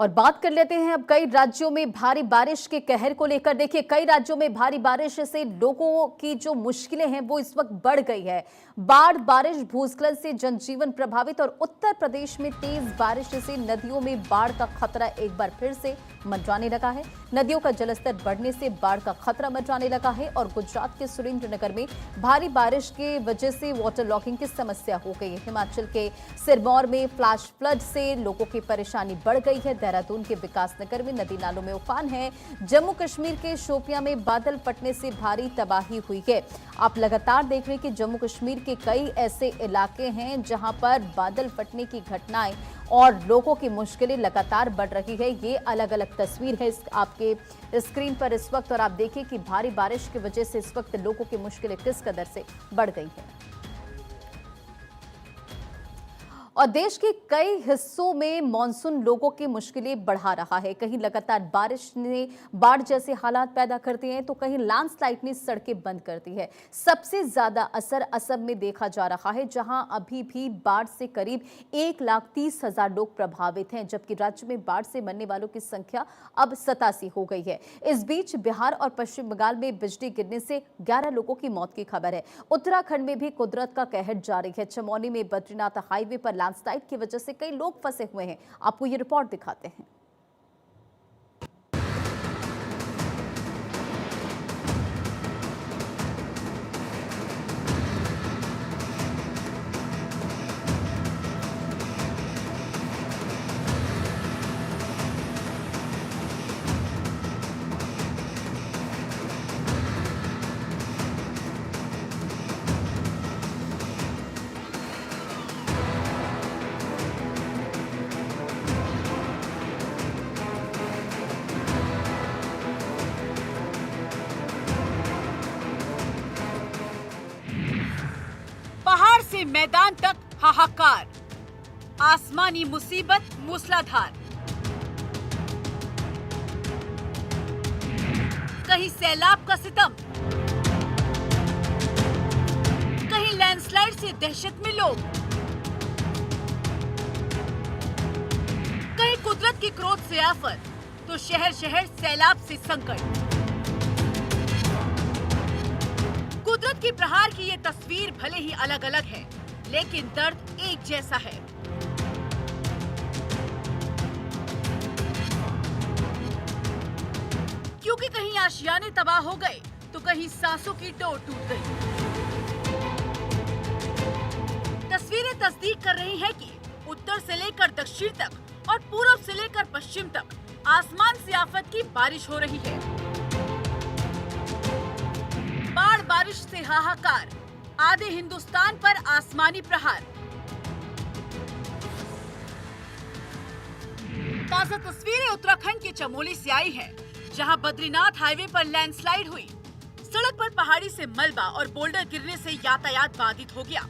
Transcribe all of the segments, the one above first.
और बात कर लेते हैं अब कई राज्यों में भारी बारिश के कहर को लेकर। देखिए, कई राज्यों में भारी बारिश से लोगों की जो मुश्किलें हैं वो इस वक्त बढ़ गई है। बाढ़, बारिश, भूस्खलन से जनजीवन प्रभावित और उत्तर प्रदेश में तेज बारिश से नदियों में बाढ़ का खतरा एक बार फिर से मंडराने लगा है। नदियों का जलस्तर बढ़ने से बाढ़ का खतरा मंडराने लगा है और गुजरात के सुरेंद्रनगर में भारी बारिश की वजह से वाटर लॉगिंग की समस्या हो गई है। हिमाचल के सिरमौर में फ्लैश फ्लड से लोगों की परेशानी बढ़ गई है। देहरादून के विकासनगर में नदी नालों में उफान है। जम्मू कश्मीर के शोपियां में बादल फटने से भारी तबाही हुई है। आप लगातार देख रहे हैं कि जम्मू कश्मीर के कई ऐसे इलाके हैं जहां पर बादल फटने की घटनाएं और लोगों की मुश्किलें लगातार बढ़ रही है। ये अलग अलग तस्वीर है आपके स्क्रीन पर इस वक्त, और आप देखिए कि भारी बारिश की वजह से इस वक्त लोगों की मुश्किलें किस कदर से बढ़ गई है। और देश के कई हिस्सों में मानसून लोगों की मुश्किलें बढ़ा रहा है। कहीं लगातार बारिश ने बाढ़ जैसे हालात पैदा कर दिए हैं तो कहीं लैंडस्लाइड ने सड़कें बंद कर दी है। सबसे ज्यादा असर असम में देखा जा रहा है, जहां अभी भी बाढ़ से करीब 1,30,000 लोग प्रभावित हैं, जबकि राज्य में बाढ़ से मरने वालों की संख्या अब 87 हो गई है। इस बीच बिहार और पश्चिम बंगाल में बिजली गिरने से 11 लोगों की मौत की खबर है। उत्तराखंड में भी कुदरत का कहर जारी है। चमोली में बद्रीनाथ हाईवे पर लैंडस्लाइड की वजह से कई लोग फंसे हुए हैं। आपको ये रिपोर्ट दिखाते हैं। पहाड़ से मैदान तक हाहाकार, आसमानी मुसीबत मूसलाधार। कहीं सैलाब का सितम, कहीं लैंडस्लाइड से दहशत में लोग, कहीं कुदरत की क्रोध से आफत, तो शहर शहर सैलाब से संकट। कुदरत की प्रहार की ये तस्वीर भले ही अलग अलग है, लेकिन दर्द एक जैसा है। क्योंकि कहीं आशियाने तबाह हो गए तो कहीं सांसों की डोर टूट गई। तस्वीरें तस्दीक कर रही हैं कि उत्तर से लेकर दक्षिण तक और पूर्व से लेकर पश्चिम तक आसमान से आफत की बारिश हो रही है। बाढ़ बारिश से हाहाकार, आधे हिंदुस्तान पर आसमानी प्रहार। ताजा तस्वीरें उत्तराखंड के चमोली से आई हैं, जहां बद्रीनाथ हाईवे पर लैंडस्लाइड हुई। सड़क पर पहाड़ी से मलबा और बोल्डर गिरने से यातायात बाधित हो गया।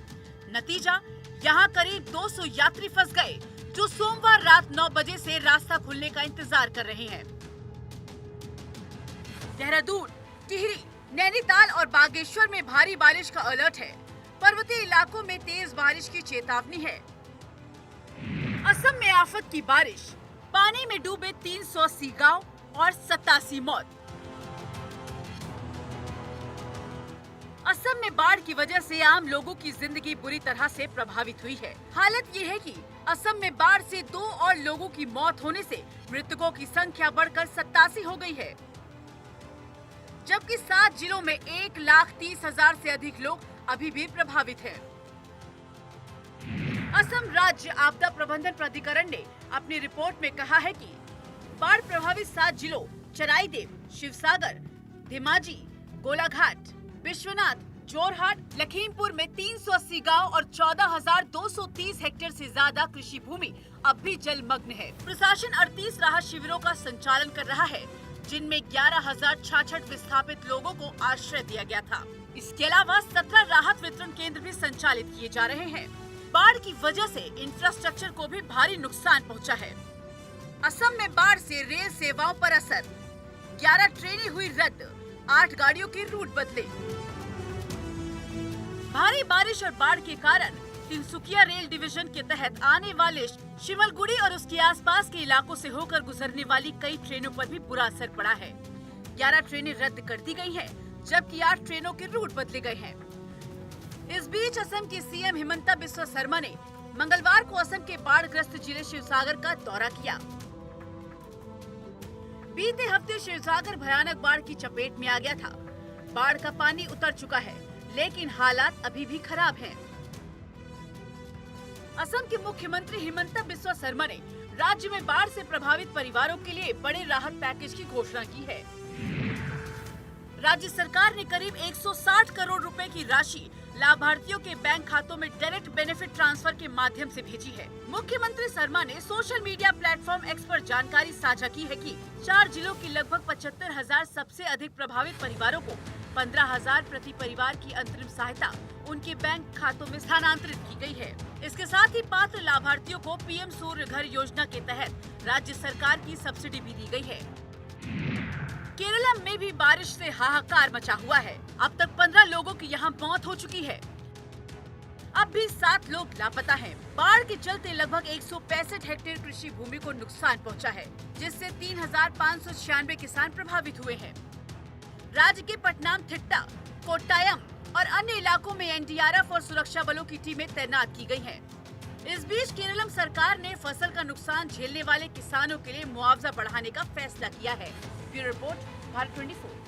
नतीजा, यहां करीब 200 यात्री फंस गए, जो सोमवार रात 9 बजे से रास्ता खुलने का इंतजार कर रहे हैं। देहरादून, टिहरी, नैनीताल और बागेश्वर में भारी बारिश का अलर्ट है। पर्वतीय इलाकों में तेज बारिश की चेतावनी है। असम में आफत की बारिश, पानी में डूबे 380 गांव और 87 मौत। असम में बाढ़ की वजह से आम लोगों की जिंदगी बुरी तरह से प्रभावित हुई है। हालत ये है कि असम में बाढ़ से 2 और लोगों की मौत होने से मृतकों की संख्या बढ़कर 87 हो गई है, जबकि 7 जिलों में 1,30,000 से अधिक लोग अभी भी प्रभावित हैं। असम राज्य आपदा प्रबंधन प्राधिकरण ने अपनी रिपोर्ट में कहा है कि बाढ़ प्रभावित 7 जिलों चराईदेव, शिवसागर, धेमाजी, गोलाघाट, विश्वनाथ, जोरहाट, लखीमपुर में 380 गांव और 14,230 हेक्टेयर से ज्यादा कृषि भूमि अब भी जलमग्न है। प्रशासन 38 राहत शिविरों का संचालन कर रहा है, जिनमें 11,066 विस्थापित लोगों को आश्रय दिया गया था। इसके अलावा 17 राहत वितरण केंद्र भी संचालित किए जा रहे हैं। बाढ़ की वजह से इंफ्रास्ट्रक्चर को भी भारी नुकसान पहुंचा है। असम में बाढ़ से रेल सेवाओं पर असर, 11 ट्रेनें हुई रद्द, 8 गाड़ियों के रूट बदले। भारी बारिश और बाढ़ के कारण तिनसुकिया रेल डिवीजन के तहत आने वाले शिमलगुड़ी और उसके आसपास के इलाकों से होकर गुजरने वाली कई ट्रेनों पर भी बुरा असर पड़ा है। 11 ट्रेनें रद्द कर दी गई हैं, जबकि 8 ट्रेनों के रूट बदले गए हैं। इस बीच असम के सीएम हिमंता बिस्वा शर्मा ने मंगलवार को असम के बाढ़ग्रस्त जिले शिवसागर का दौरा किया। बीते हफ्ते शिवसागर भयानक बाढ़ की चपेट में आ गया था। बाढ़ का पानी उतर चुका है, लेकिन हालात अभी भी खराब हैं। असम के मुख्यमंत्री हिमंता बिस्वा शर्मा ने राज्य में बाढ़ से प्रभावित परिवारों के लिए बड़े राहत पैकेज की घोषणा की है। राज्य सरकार ने करीब 160 करोड़ रुपए की राशि लाभार्थियों के बैंक खातों में डायरेक्ट बेनिफिट ट्रांसफर के माध्यम से भेजी है। मुख्यमंत्री शर्मा ने सोशल मीडिया प्लेटफॉर्म एक्स पर जानकारी साझा की है कि 4 जिलों की लगभग 75,000 सबसे अधिक प्रभावित परिवारों को 15,000 प्रति परिवार की अंतरिम सहायता उनके बैंक खातों में स्थानांतरित की गई है। इसके साथ ही पात्र लाभार्थियों को पीएम सूर्य घर योजना के तहत राज्य सरकार की सब्सिडी भी दी गई है। केरल में भी बारिश से हाहाकार मचा हुआ है। अब तक 15 लोगों की यहां मौत हो चुकी है। अब भी 7 लोग लापता हैं। बाढ़ के चलते लगभग 165 हेक्टेयर कृषि भूमि को नुकसान पहुंचा है, जिससे 3,596 किसान प्रभावित हुए हैं। राज्य के पटनामथिट्टा, कोट्टायम और अन्य इलाकों में एनडीआरएफ और सुरक्षा बलों की टीमें तैनात की गई हैं। इस बीच केरल सरकार ने फसल का नुकसान झेलने वाले किसानों के लिए मुआवजा बढ़ाने का फैसला किया है। Bureau report, Bharat 24।